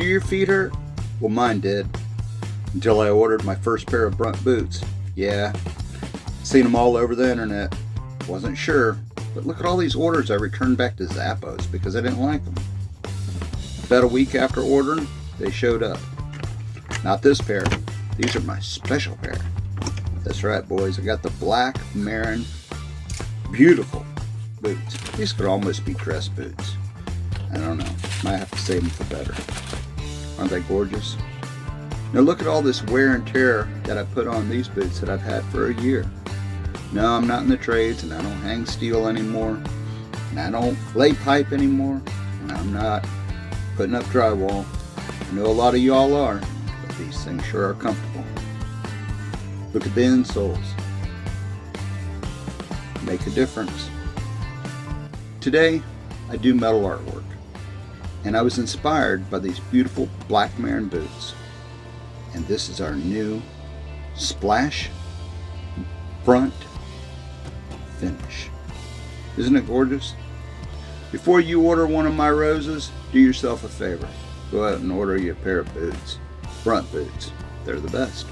Do your feet hurt? Well, mine did. Until I ordered my first pair of Brunt boots. Yeah, seen them all over the internet. Wasn't sure, but look at all these orders I returned back to Zappos because I didn't like them. About a week after ordering, they showed up. Not this pair. These are my special pair. That's right, boys. I got the black Marin beautiful boots. These could almost be dress boots. I don't know. Might have to save them for better. Aren't they gorgeous? Now look at all this wear and tear that I put on these boots that I've had for a year. No, I'm not in the trades, and I don't hang steel anymore, and I don't lay pipe anymore, and I'm not putting up drywall. I know a lot of y'all are, but these things sure are comfortable. Look at the insoles. Make a difference. Today, I do metal artwork, and I was inspired by these beautiful black Marin boots. And this is our new splash brunt finish. Isn't it gorgeous? Before you order one of my roses, do yourself a favor. Go out and order you a pair of boots. Brunt boots. They're the best.